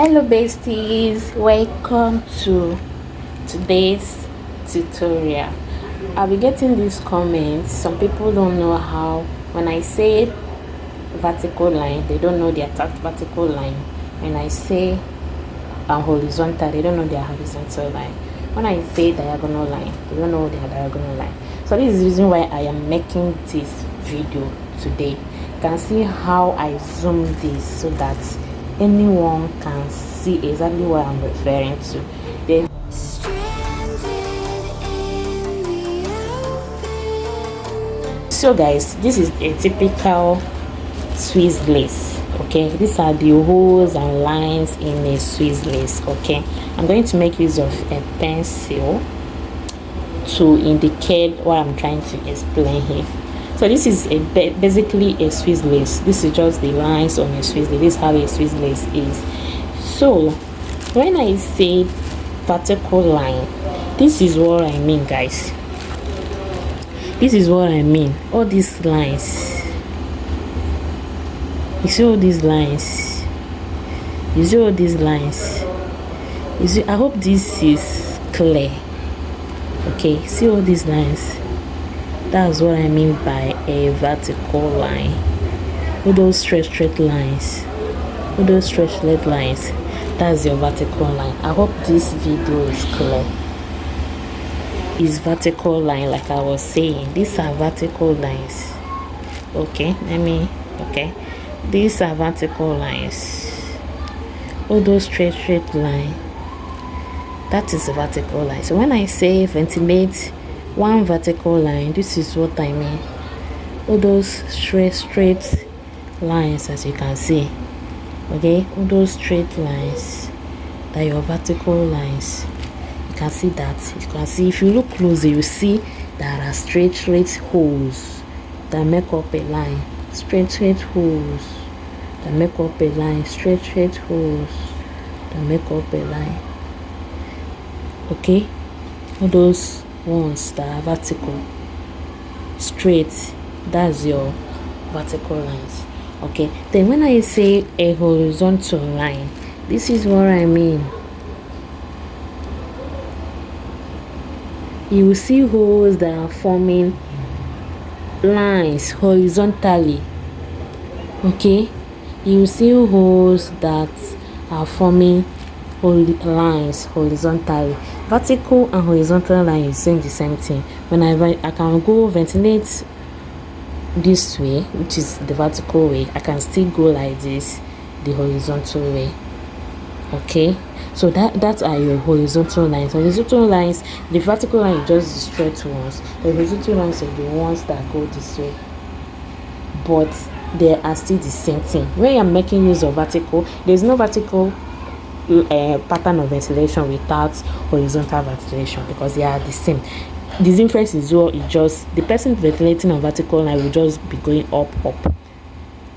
Hello besties, welcome to today's tutorial. I'll be getting these comments. Some people don't know how, when I say vertical line, they don't know their vertical line. When I say horizontal, they don't know their horizontal line. When I say diagonal line, they don't know their diagonal line. So this is the reason why I am making this video today. You can see how I zoom this so that anyone can see exactly what I'm referring to. Then so guys, this is a typical Swiss lace. Okay, these are the holes and lines in a Swiss lace. Okay, I'm going to make use of a pencil to indicate what I'm trying to explain here. So this is basically a Swiss lace. This is just the lines on a Swiss lace. This is how a Swiss lace is. So when I say vertical line, this is what I mean, guys. This is what I mean. All these lines. You see all these lines. You see all these lines. You see, I hope this is clear. Okay, see all these lines. That's what I mean by a vertical line. All those straight lines. All those straight lines. That's your vertical line. I hope this video is clear. Is vertical line, like I was saying. These are vertical lines. Okay, okay. These are vertical lines. All those straight line. That is a vertical line. So when I say ventilate one vertical line, this is what I mean. All those straight lines, as you can see. Okay, all those straight lines, that are your vertical lines. You can see that. You can see, if you look closer, you see there are straight holes that make up a line. Straight holes that make up a line. Straight holes that make up a line. Okay, all those ones that are vertical, straight, that's your vertical lines. Okay, then when I say a horizontal line, this is what I mean. You will see holes that are forming lines horizontally. Okay, you will see holes that are forming lines horizontally. Vertical and horizontal line is saying the same thing. When I can go ventilate this way, which is the vertical way, I can still go like this, the horizontal way. Okay, so that are your horizontal lines. Horizontal lines, the vertical line is just the straight ones. The horizontal lines are the ones that go this way, but they are still the same thing. When you're making use of vertical, there's no vertical pattern of ventilation without horizontal ventilation, because they are the same. The difference is just the person ventilating on vertical line will just be going up,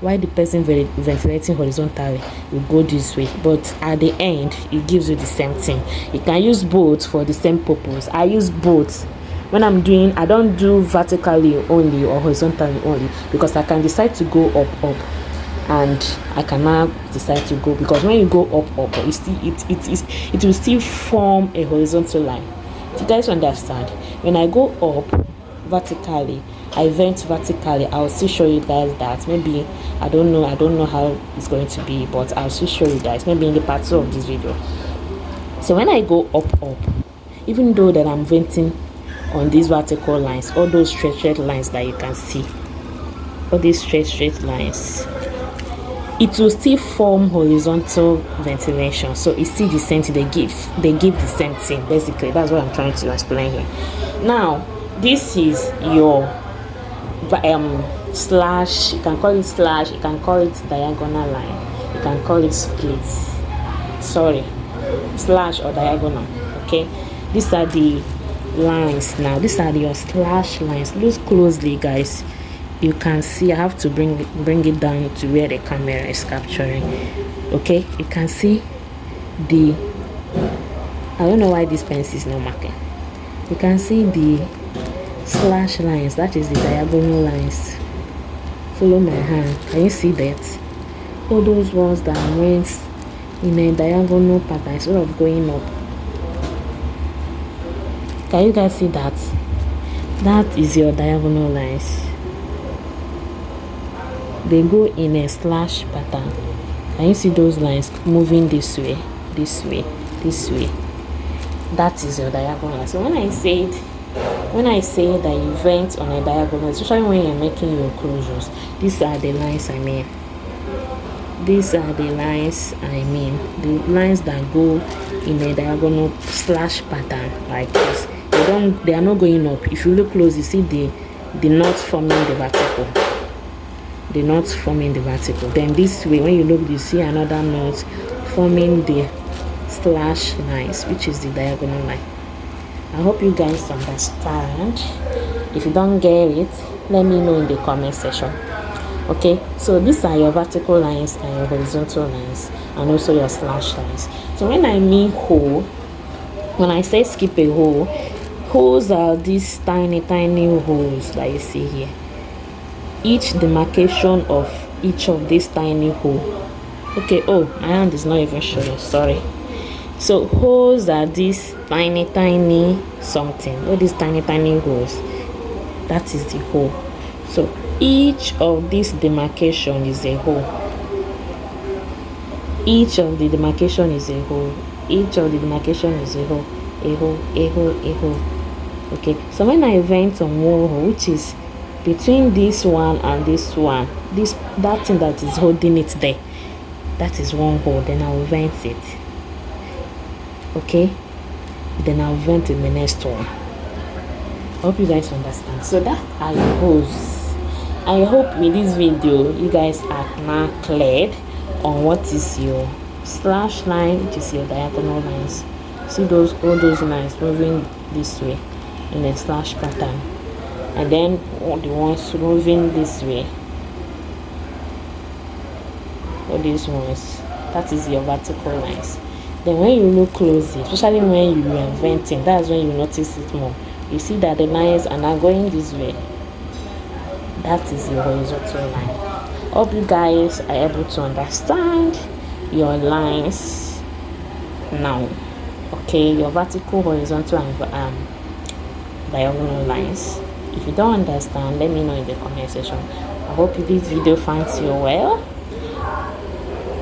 while the person ventilating horizontally will go this way. But at the end, it gives you the same thing. You can use both for the same purpose. I use both when I'm doing. I don't do vertically only or horizontally only, because I can decide to go up, and I can now decide to go, because when you go up, it will still form a horizontal line. Do you guys understand? When I go up vertically, I vent vertically, I'll still show you guys that. Maybe I don't know how it's going to be, but I'll still show you guys maybe in the part 2 of this video. So when I go up, even though that I'm venting on these vertical lines, all those straight lines that you can see, all these straight lines, it will still form horizontal ventilation. So it's still the same thing. They give the same thing. Basically, that's what I'm trying to explain here. Now, this is your slash. You can call it slash, you can call it diagonal line, you can call it split. Sorry, slash or diagonal. Okay, these are the lines. Now these are your slash lines. Look closely, guys. You can see I have to bring it down to where the camera is capturing. Okay, you can see I don't know why this pencil is not marking. You can see the slash lines, that is the diagonal lines. Follow my hand. Can you see that? All those ones that went in a diagonal pattern instead of going up. Can you guys see that? That is your diagonal lines. They go in a slash pattern. Can you see those lines moving this way, this way, this way? That is your diagonal. So when I say that you vent on a diagonal, especially when you're making your closures, these are the lines I mean. These are the lines I mean. The lines that go in a diagonal slash pattern like this. They are not going up. If you look close, you see the knots forming the vertical. The knots forming the vertical. Then this way, when you look, you see another knot forming the slash lines, which is the diagonal line. I hope you guys understand. If you don't get it, let me know in the comment section. Okay, so these are your vertical lines and your horizontal lines, and also your slash lines. So when I mean hole, when I say skip a hole, holes are these tiny holes that you see here. Each demarcation of each of these tiny holes. Okay, oh, my hand is not even showing, sorry. So holes are these tiny something. All these tiny holes, that is the hole. So each of these demarcation is a hole. Each of the demarcation is a hole. Each of the demarcation is a hole. A hole. Okay, so when I vent on one hole, which is between this one and this one, that thing that is holding it there, that is one hole. Then I will vent it. Okay, then I'll vent in the next one. I hope you guys understand. So that are your holes. I hope with this video you guys are now cleared on what is your slash line, which is your diagonal lines. See all those lines moving this way in a slash pattern, and then all the ones moving this way, all these ones, that is your vertical lines. Then when you look closely, especially when you are venting, that's when you notice it more. You see that the lines are now going this way. That is your horizontal line. Hope you guys are able to understand your lines now. Okay, your vertical, horizontal, and diagonal lines. If you don't understand, let me know in the comment section. I hope this video finds you well.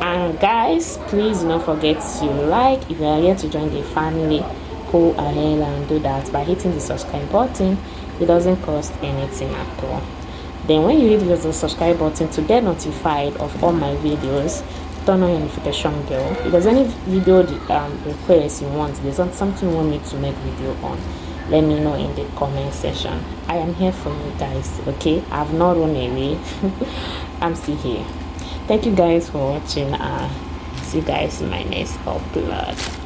And guys, please do not forget to like. If you are here to join the family, go ahead and do that by hitting the subscribe button. It doesn't cost anything at all. Then when you hit the subscribe button to get notified of all my videos, turn on your notification bell. If there's any video request you want, there's something you want me to make video on, let me know in the comment section. I am here for you guys. Okay, I've not run away. I'm still here. Thank you guys for watching. See you guys in my next upload.